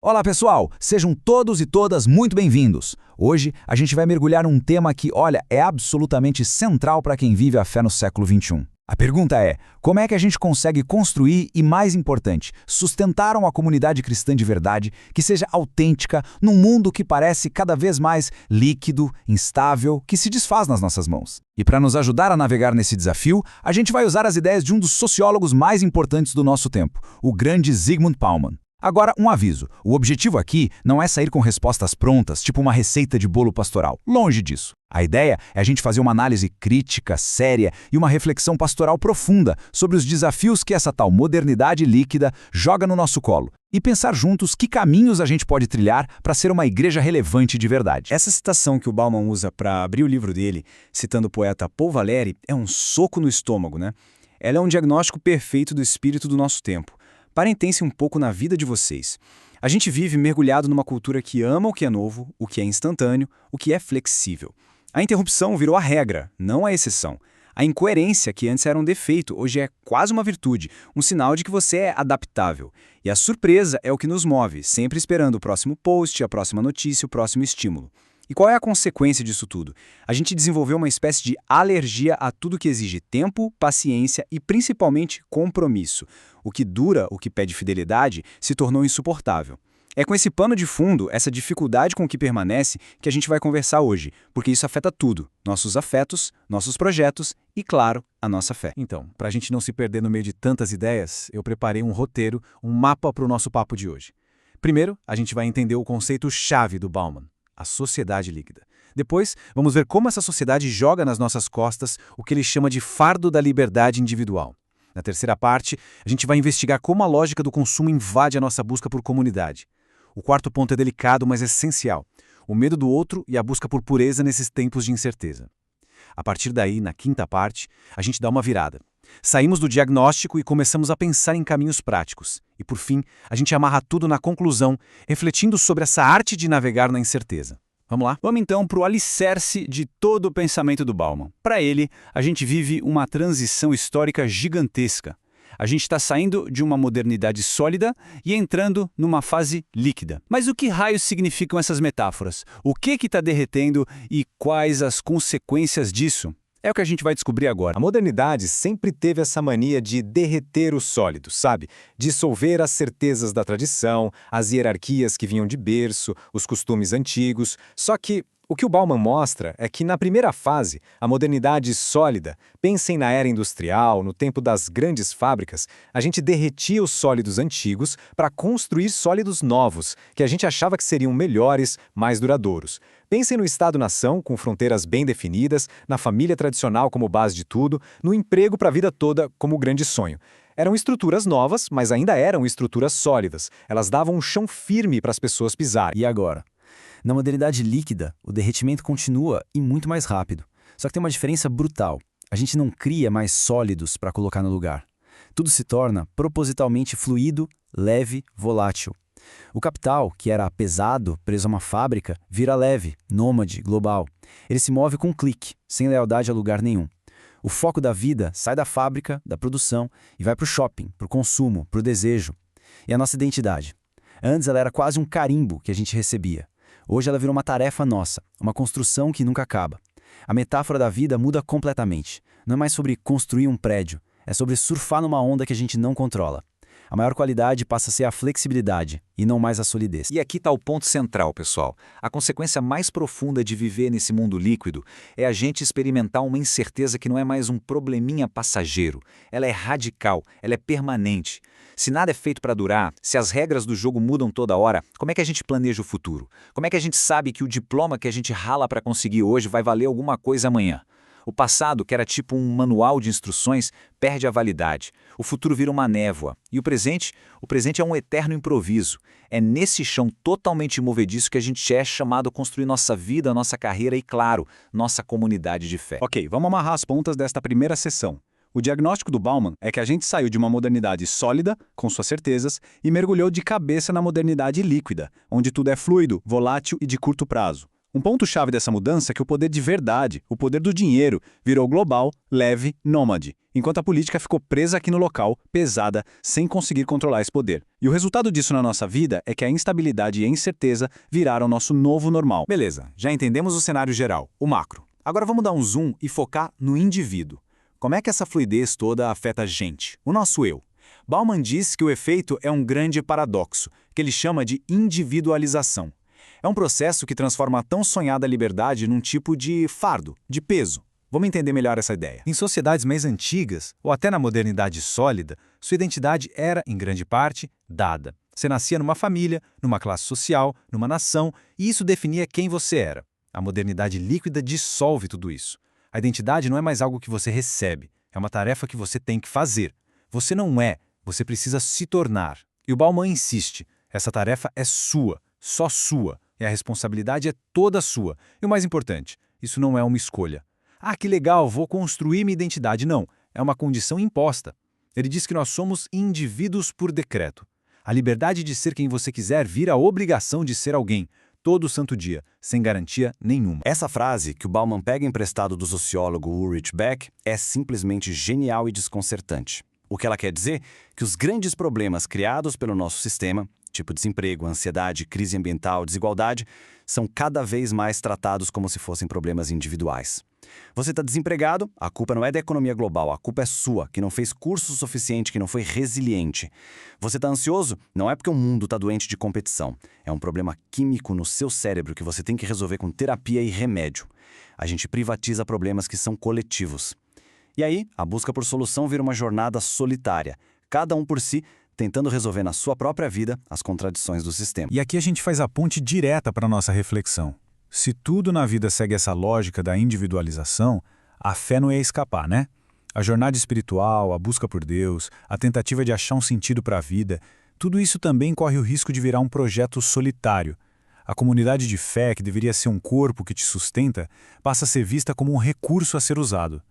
Olá pessoal, sejam todos e todas muito bem-vindos. Hoje a gente vai mergulhar num tema que, olha, é absolutamente central para quem vive a fé no século XXI. A pergunta é, como é que a gente consegue construir e, mais importante, sustentar uma comunidade cristã de verdade que seja autêntica num mundo que parece cada vez mais líquido, instável, que se desfaz nas nossas mãos? E para nos ajudar a navegar nesse desafio, a gente vai usar as ideias de um dos sociólogos mais importantes do nosso tempo, o grande Zygmunt Bauman. Agora, um aviso. O objetivo aqui não é sair com respostas prontas, tipo uma receita de bolo pastoral. Longe disso. A ideia é a gente fazer uma análise crítica, séria e uma reflexão pastoral profunda sobre os desafios que essa tal modernidade líquida joga no nosso colo e pensar juntos que caminhos a gente pode trilhar para ser uma igreja relevante de verdade. Essa citação que o Bauman usa para abrir o livro dele, citando o poeta Paul Valéry, é um soco no estômago, né? Ela é um diagnóstico perfeito do espírito do nosso tempo. Parem-se um pouco na vida de vocês. A gente vive mergulhado numa cultura que ama o que é novo, o que é instantâneo, o que é flexível. A interrupção virou a regra, não a exceção. A incoerência, que antes era um defeito, hoje é quase uma virtude, um sinal de que você é adaptável. E a surpresa é o que nos move, sempre esperando o próximo post, a próxima notícia, o próximo estímulo. E qual é a consequência disso tudo? A gente desenvolveu uma espécie de alergia a tudo que exige tempo, paciência e, principalmente, compromisso. O que dura, o que pede fidelidade, se tornou insuportável. É com esse pano de fundo, essa dificuldade com que permanece, que a gente vai conversar hoje, porque isso afeta tudo, nossos afetos, nossos projetos e, claro, a nossa fé. Então, para a gente não se perder no meio de tantas ideias, eu preparei um roteiro, um mapa para o nosso papo de hoje. Primeiro, a gente vai entender o conceito-chave do Bauman, a sociedade líquida. Depois, vamos ver como essa sociedade joga nas nossas costas o que ele chama de fardo da liberdade individual. Na terceira parte, a gente vai investigar como a lógica do consumo invade a nossa busca por comunidade. O quarto ponto é delicado, mas essencial: o medo do outro e a busca por pureza nesses tempos de incerteza. A partir daí, na quinta parte, a gente dá uma virada. Saímos do diagnóstico e começamos a pensar em caminhos práticos. E, por fim, a gente amarra tudo na conclusão, refletindo sobre essa arte de navegar na incerteza. Vamos lá? Vamos então para o alicerce de todo o pensamento do Bauman. Para ele, a gente vive uma transição histórica gigantesca. A gente está saindo de uma modernidade sólida e entrando numa fase líquida. Mas o que raios significam essas metáforas? O que está derretendo e quais as consequências disso? É o que a gente vai descobrir agora. A modernidade sempre teve essa mania de derreter o sólido, sabe? Dissolver as certezas da tradição, as hierarquias que vinham de berço, os costumes antigos. Só que o que o Bauman mostra é que na primeira fase, a modernidade sólida, pensem na era industrial, no tempo das grandes fábricas, a gente derretia os sólidos antigos para construir sólidos novos, que a gente achava que seriam melhores, mais duradouros. Pensem no Estado-nação, com fronteiras bem definidas, na família tradicional como base de tudo, no emprego para a vida toda como o grande sonho. Eram estruturas novas, mas ainda eram estruturas sólidas. Elas davam um chão firme para as pessoas pisarem. E agora? Na modernidade líquida, o derretimento continua e muito mais rápido. Só que tem uma diferença brutal. A gente não cria mais sólidos para colocar no lugar. Tudo se torna propositalmente fluido, leve, volátil. O capital, que era pesado, preso a uma fábrica, vira leve, nômade, global. Ele se move com um clique, sem lealdade a lugar nenhum. O foco da vida sai da fábrica, da produção, e vai para o shopping, para o consumo, para o desejo. E a nossa identidade? Antes ela era quase um carimbo que a gente recebia. Hoje ela virou uma tarefa nossa, uma construção que nunca acaba. A metáfora da vida muda completamente. Não é mais sobre construir um prédio, é sobre surfar numa onda que a gente não controla. A maior qualidade passa a ser a flexibilidade e não mais a solidez. E aqui está o ponto central, pessoal. A consequência mais profunda de viver nesse mundo líquido é a gente experimentar uma incerteza que não é mais um probleminha passageiro. Ela é radical, ela é permanente. Se nada é feito para durar, se as regras do jogo mudam toda hora, como é que a gente planeja o futuro? Como é que a gente sabe que o diploma que a gente rala para conseguir hoje vai valer alguma coisa amanhã? O passado, que era tipo um manual de instruções, perde a validade. O futuro vira uma névoa. E o presente? O presente é um eterno improviso. É nesse chão totalmente movediço que a gente é chamado a construir nossa vida, nossa carreira e, claro, nossa comunidade de fé. Ok, vamos amarrar as pontas desta primeira sessão. O diagnóstico do Bauman é que a gente saiu de uma modernidade sólida, com suas certezas, e mergulhou de cabeça na modernidade líquida, onde tudo é fluido, volátil e de curto prazo. Um ponto-chave dessa mudança é que o poder de verdade, o poder do dinheiro, virou global, leve, nômade, enquanto a política ficou presa aqui no local, pesada, sem conseguir controlar esse poder. E o resultado disso na nossa vida é que a instabilidade e a incerteza viraram nosso novo normal. Beleza, já entendemos o cenário geral, o macro. Agora vamos dar um zoom e focar no indivíduo. Como é que essa fluidez toda afeta a gente, o nosso eu? Bauman diz que o efeito é um grande paradoxo, que ele chama de individualização. É um processo que transforma a tão sonhada liberdade num tipo de fardo, de peso. Vamos entender melhor essa ideia. Em sociedades mais antigas, ou até na modernidade sólida, sua identidade era, em grande parte, dada. Você nascia numa família, numa classe social, numa nação, e isso definia quem você era. A modernidade líquida dissolve tudo isso. A identidade não é mais algo que você recebe, é uma tarefa que você tem que fazer. Você não é, você precisa se tornar. E o Bauman insiste, essa tarefa é sua, só sua. E a responsabilidade é toda sua. E o mais importante, isso não é uma escolha. Ah, que legal, vou construir minha identidade. Não, é uma condição imposta. Ele diz que nós somos indivíduos por decreto. A liberdade de ser quem você quiser vira a obrigação de ser alguém, todo santo dia, sem garantia nenhuma. Essa frase, que o Bauman pega emprestado do sociólogo Ulrich Beck, é simplesmente genial e desconcertante. O que ela quer dizer? Que os grandes problemas criados pelo nosso sistema, tipo desemprego, ansiedade, crise ambiental, desigualdade, são cada vez mais tratados como se fossem problemas individuais. Você está desempregado? A culpa não é da economia global, a culpa é sua, que não fez curso suficiente, que não foi resiliente. Você está ansioso? Não é porque o mundo está doente de competição. É um problema químico no seu cérebro que você tem que resolver com terapia e remédio. A gente privatiza problemas que são coletivos. E aí, a busca por solução vira uma jornada solitária, cada um por si, tentando resolver na sua própria vida as contradições do sistema. E aqui a gente faz a ponte direta para a nossa reflexão. Se tudo na vida segue essa lógica da individualização, a fé não ia escapar, né? A jornada espiritual, a busca por Deus, a tentativa de achar um sentido para a vida, tudo isso também corre o risco de virar um projeto solitário. A comunidade de fé, que deveria ser um corpo que te sustenta, passa a ser vista como um recurso a ser usado.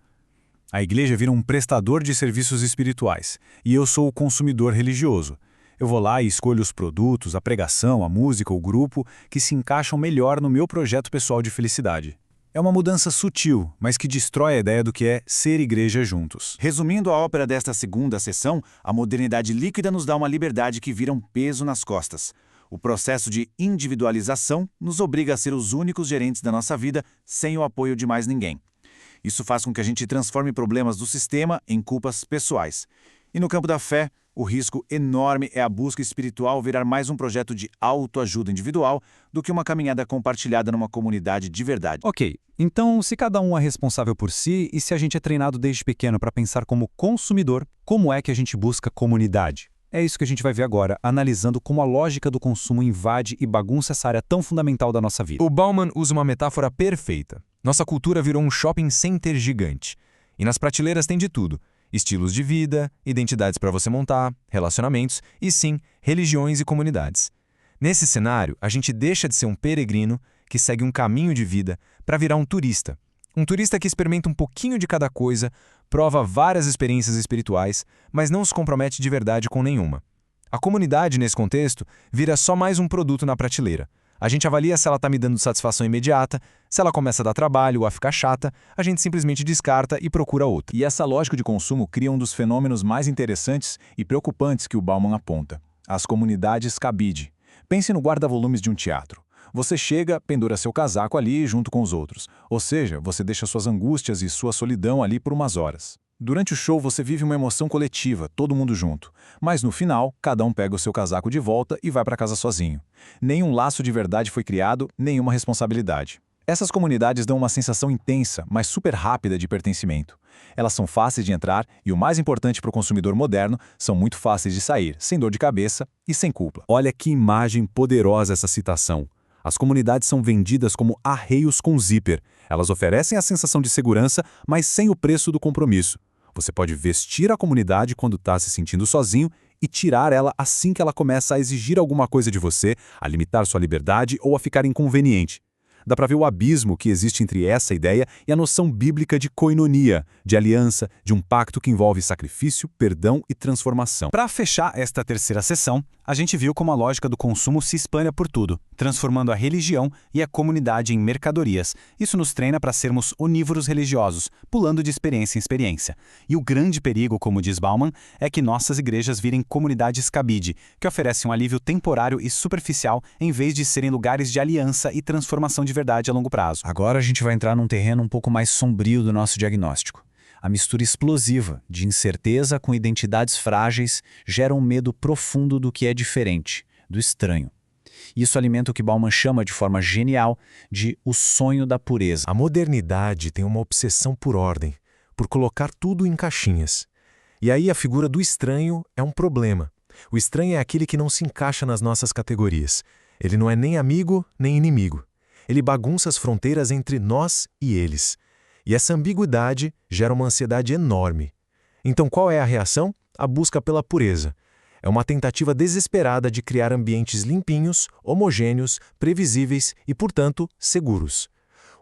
A igreja vira um prestador de serviços espirituais, e eu sou o consumidor religioso. Eu vou lá e escolho os produtos, a pregação, a música, o grupo, que se encaixam melhor no meu projeto pessoal de felicidade. É uma mudança sutil, mas que destrói a ideia do que é ser igreja juntos. Resumindo a ópera desta segunda sessão, a modernidade líquida nos dá uma liberdade que vira um peso nas costas. O processo de individualização nos obriga a ser os únicos gerentes da nossa vida sem o apoio de mais ninguém. Isso faz com que a gente transforme problemas do sistema em culpas pessoais. E no campo da fé, o risco enorme é a busca espiritual virar mais um projeto de autoajuda individual do que uma caminhada compartilhada numa comunidade de verdade. Ok, então se cada um é responsável por si e se a gente é treinado desde pequeno para pensar como consumidor, como é que a gente busca comunidade? É isso que a gente vai ver agora, analisando como a lógica do consumo invade e bagunça essa área tão fundamental da nossa vida. O Bauman usa uma metáfora perfeita. Nossa cultura virou um shopping center gigante. E nas prateleiras tem de tudo. Estilos de vida, identidades para você montar, relacionamentos e, sim, religiões e comunidades. Nesse cenário, a gente deixa de ser um peregrino que segue um caminho de vida para virar um turista. Um turista que experimenta um pouquinho de cada coisa, prova várias experiências espirituais, mas não se compromete de verdade com nenhuma. A comunidade, nesse contexto, vira só mais um produto na prateleira. A gente avalia se ela está me dando satisfação imediata, se ela começa a dar trabalho ou a ficar chata, a gente simplesmente descarta e procura outra. E essa lógica de consumo cria um dos fenômenos mais interessantes e preocupantes que o Bauman aponta: as comunidades cabide. Pense no guarda-volumes de um teatro. Você chega, pendura seu casaco ali junto com os outros. Ou seja, você deixa suas angústias e sua solidão ali por umas horas. Durante o show você vive uma emoção coletiva, todo mundo junto. Mas no final, cada um pega o seu casaco de volta e vai para casa sozinho. Nenhum laço de verdade foi criado, nenhuma responsabilidade. Essas comunidades dão uma sensação intensa, mas super rápida de pertencimento. Elas são fáceis de entrar e, o mais importante para o consumidor moderno, são muito fáceis de sair, sem dor de cabeça e sem culpa. Olha que imagem poderosa essa citação. As comunidades são vendidas como arreios com zíper. Elas oferecem a sensação de segurança, mas sem o preço do compromisso. Você pode vestir a comunidade quando está se sentindo sozinho e tirar ela assim que ela começa a exigir alguma coisa de você, a limitar sua liberdade ou a ficar inconveniente. Dá para ver o abismo que existe entre essa ideia e a noção bíblica de koinonia, de aliança, de um pacto que envolve sacrifício, perdão e transformação. Para fechar esta terceira sessão, A gente viu como a lógica do consumo se espalha por tudo, transformando a religião e a comunidade em mercadorias. Isso nos treina para sermos onívoros religiosos, pulando de experiência em experiência. E o grande perigo, como diz Bauman, é que nossas igrejas virem comunidades cabide, que oferecem um alívio temporário e superficial em vez de serem lugares de aliança e transformação de verdade a longo prazo. Agora a gente vai entrar num terreno um pouco mais sombrio do nosso diagnóstico. A mistura explosiva de incerteza com identidades frágeis gera um medo profundo do que é diferente, do estranho. Isso alimenta o que Bauman chama de forma genial de o sonho da pureza. A modernidade tem uma obsessão por ordem, por colocar tudo em caixinhas. E aí a figura do estranho é um problema. O estranho é aquele que não se encaixa nas nossas categorias. Ele não é nem amigo, nem inimigo. Ele bagunça as fronteiras entre nós e eles. E essa ambiguidade gera uma ansiedade enorme. Então qual é a reação? A busca pela pureza. É uma tentativa desesperada de criar ambientes limpinhos, homogêneos, previsíveis e, portanto, seguros.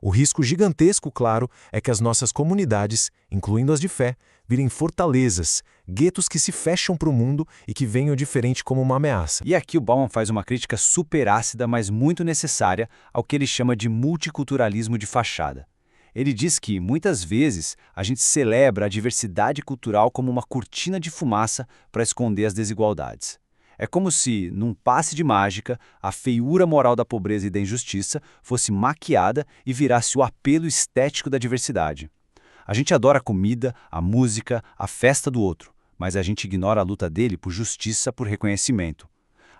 O risco gigantesco, claro, é que as nossas comunidades, incluindo as de fé, virem fortalezas, guetos que se fecham para o mundo e que veem o diferente como uma ameaça. E aqui o Bauman faz uma crítica super ácida, mas muito necessária, ao que ele chama de multiculturalismo de fachada. Ele diz que, muitas vezes, a gente celebra a diversidade cultural como uma cortina de fumaça para esconder as desigualdades. É como se, num passe de mágica, a feiura moral da pobreza e da injustiça fosse maquiada e virasse o apelo estético da diversidade. A gente adora a comida, a música, a festa do outro, mas a gente ignora a luta dele por justiça, por reconhecimento.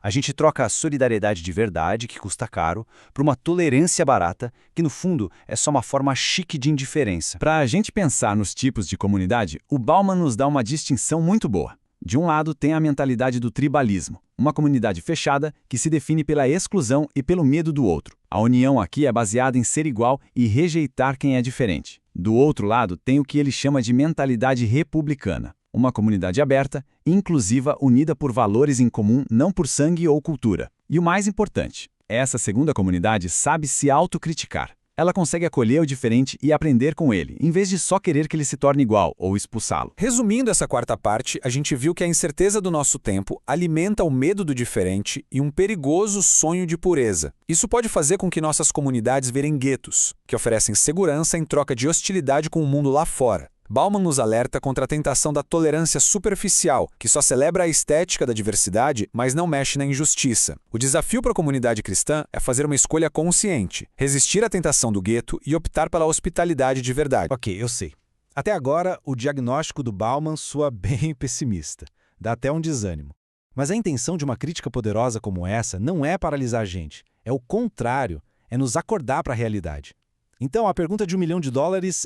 A gente troca a solidariedade de verdade, que custa caro, por uma tolerância barata, que no fundo é só uma forma chique de indiferença. Para a gente pensar nos tipos de comunidade, o Bauman nos dá uma distinção muito boa. De um lado, tem a mentalidade do tribalismo, uma comunidade fechada que se define pela exclusão e pelo medo do outro. A união aqui é baseada em ser igual e rejeitar quem é diferente. Do outro lado, tem o que ele chama de mentalidade republicana. Uma comunidade aberta, inclusiva, unida por valores em comum, não por sangue ou cultura. E o mais importante, essa segunda comunidade sabe se autocriticar. Ela consegue acolher o diferente e aprender com ele, em vez de só querer que ele se torne igual ou expulsá-lo. Resumindo essa quarta parte, a gente viu que a incerteza do nosso tempo alimenta o medo do diferente e um perigoso sonho de pureza. Isso pode fazer com que nossas comunidades virem guetos, que oferecem segurança em troca de hostilidade com o mundo lá fora. Bauman nos alerta contra a tentação da tolerância superficial, que só celebra a estética da diversidade, mas não mexe na injustiça. O desafio para a comunidade cristã é fazer uma escolha consciente, resistir à tentação do gueto e optar pela hospitalidade de verdade. Ok, eu sei. Até agora, o diagnóstico do Bauman soa bem pessimista. Dá até um desânimo. Mas a intenção de uma crítica poderosa como essa não é paralisar a gente. É o contrário, é nos acordar para a realidade. Então, a pergunta de $1 milhão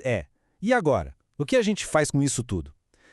é: e agora? O que a gente faz com isso tudo?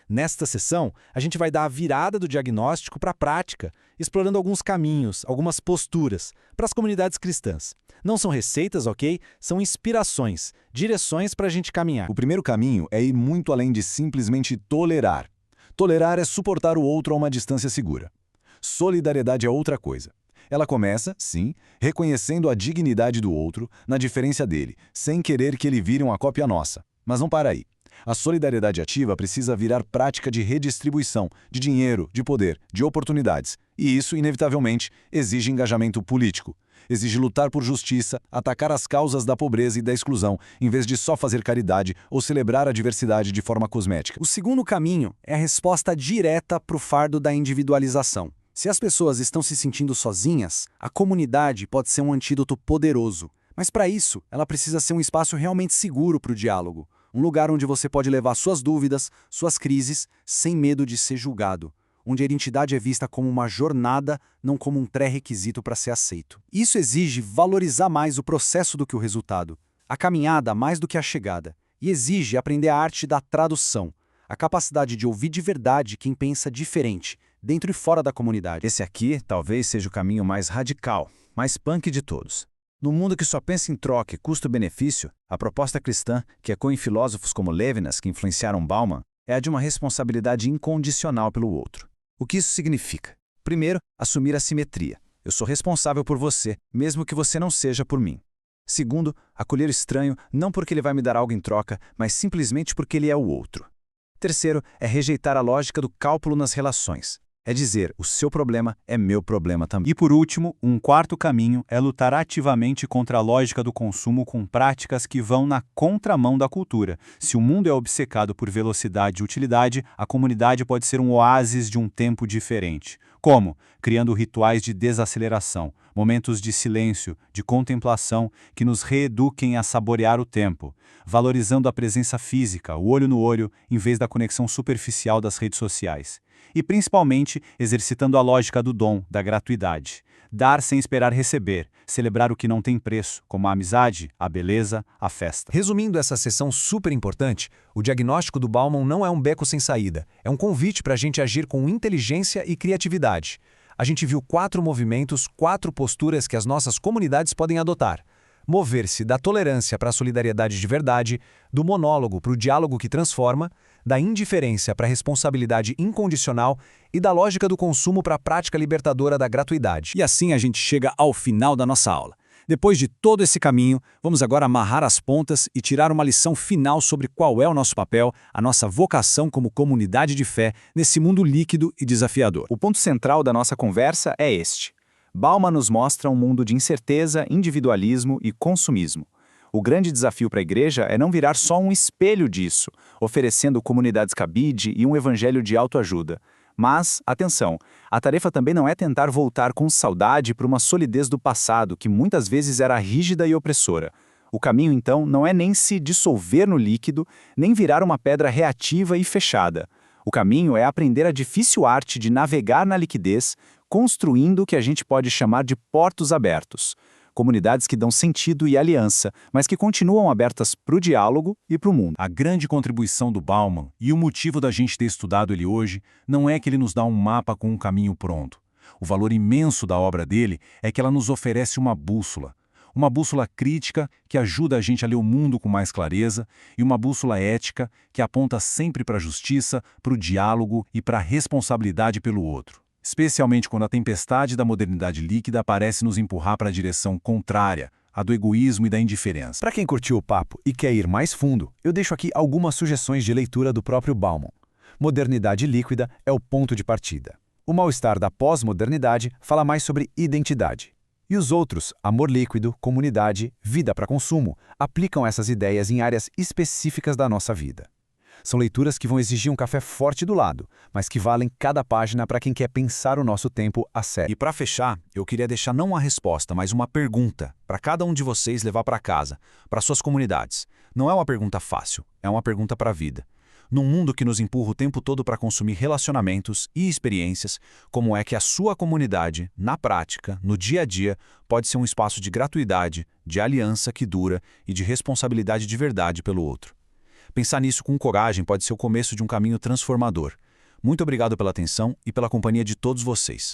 Nesta sessão, a gente vai dar a virada do diagnóstico para a prática, explorando alguns caminhos, algumas posturas, para as comunidades cristãs. Não são receitas, ok? São inspirações, direções para a gente caminhar. O primeiro caminho é ir muito além de simplesmente tolerar. Tolerar é suportar o outro a uma distância segura. Solidariedade é outra coisa. Ela começa, sim, reconhecendo a dignidade do outro, na diferença dele, sem querer que ele vire uma cópia nossa. Mas não para aí. A solidariedade ativa precisa virar prática de redistribuição, de dinheiro, de poder, de oportunidades. E isso, inevitavelmente, exige engajamento político. Exige lutar por justiça, atacar as causas da pobreza e da exclusão, em vez de só fazer caridade ou celebrar a diversidade de forma cosmética. O segundo caminho é a resposta direta para o fardo da individualização. Se as pessoas estão se sentindo sozinhas, a comunidade pode ser um antídoto poderoso. Mas para isso, ela precisa ser um espaço realmente seguro para o diálogo. Um lugar onde você pode levar suas dúvidas, suas crises, sem medo de ser julgado. Onde a identidade é vista como uma jornada, não como um pré-requisito para ser aceito. Isso exige valorizar mais o processo do que o resultado. A caminhada mais do que a chegada. E exige aprender a arte da tradução. A capacidade de ouvir de verdade quem pensa diferente, dentro e fora da comunidade. Esse aqui talvez seja o caminho mais radical, mais punk de todos. No mundo que só pensa em troca e custo-benefício, a proposta cristã, que ecoa em filósofos como Levinas, que influenciaram Bauman, é a de uma responsabilidade incondicional pelo outro. O que isso significa? Primeiro, assumir a simetria. Eu sou responsável por você, mesmo que você não seja por mim. Segundo, acolher o estranho não porque ele vai me dar algo em troca, mas simplesmente porque ele é o outro. Terceiro, é rejeitar a lógica do cálculo nas relações. É dizer, o seu problema é meu problema também. E por último, um quarto caminho é lutar ativamente contra a lógica do consumo com práticas que vão na contramão da cultura. Se o mundo é obcecado por velocidade e utilidade, a comunidade pode ser um oásis de um tempo diferente. Como? Criando rituais de desaceleração, momentos de silêncio, de contemplação, que nos reeduquem a saborear o tempo, valorizando a presença física, o olho no olho, em vez da conexão superficial das redes sociais. E principalmente exercitando a lógica do dom, da gratuidade. Dar sem esperar receber, celebrar o que não tem preço, como a amizade, a beleza, a festa. Resumindo essa sessão super importante, o diagnóstico do Bauman não é um beco sem saída, é um convite para a gente agir com inteligência e criatividade. A gente viu 4 movimentos, 4 posturas que as nossas comunidades podem adotar. Mover-se da tolerância para a solidariedade de verdade, do monólogo para o diálogo que transforma, da indiferença para a responsabilidade incondicional e da lógica do consumo para a prática libertadora da gratuidade. E assim a gente chega ao final da nossa aula. Depois de todo esse caminho, vamos agora amarrar as pontas e tirar uma lição final sobre qual é o nosso papel, a nossa vocação como comunidade de fé nesse mundo líquido e desafiador. O ponto central da nossa conversa é este. Bauman nos mostra um mundo de incerteza, individualismo e consumismo. O grande desafio para a igreja é não virar só um espelho disso, oferecendo comunidades cabide e um evangelho de autoajuda. Mas, atenção, a tarefa também não é tentar voltar com saudade para uma solidez do passado que muitas vezes era rígida e opressora. O caminho, então, não é nem se dissolver no líquido, nem virar uma pedra reativa e fechada. O caminho é aprender a difícil arte de navegar na liquidez, construindo o que a gente pode chamar de portos abertos. Comunidades que dão sentido e aliança, mas que continuam abertas para o diálogo e para o mundo. A grande contribuição do Bauman, e o motivo da gente ter estudado ele hoje, não é que ele nos dá um mapa com um caminho pronto. O valor imenso da obra dele é que ela nos oferece uma bússola crítica que ajuda a gente a ler o mundo com mais clareza, e uma bússola ética que aponta sempre para a justiça, para o diálogo e para a responsabilidade pelo outro. Especialmente quando a tempestade da modernidade líquida parece nos empurrar para a direção contrária, a do egoísmo e da indiferença. Para quem curtiu o papo e quer ir mais fundo, eu deixo aqui algumas sugestões de leitura do próprio Bauman. Modernidade líquida é o ponto de partida. O mal-estar da pós-modernidade fala mais sobre identidade. E os outros, amor líquido, comunidade, vida para consumo, aplicam essas ideias em áreas específicas da nossa vida. São leituras que vão exigir um café forte do lado, mas que valem cada página para quem quer pensar o nosso tempo a sério. E para fechar, eu queria deixar não uma resposta, mas uma pergunta para cada um de vocês levar para casa, para suas comunidades. Não é uma pergunta fácil, é uma pergunta para a vida. Num mundo que nos empurra o tempo todo para consumir relacionamentos e experiências, como é que a sua comunidade, na prática, no dia a dia, pode ser um espaço de gratuidade, de aliança que dura e de responsabilidade de verdade pelo outro? Pensar nisso com coragem pode ser o começo de um caminho transformador. Muito obrigado pela atenção e pela companhia de todos vocês.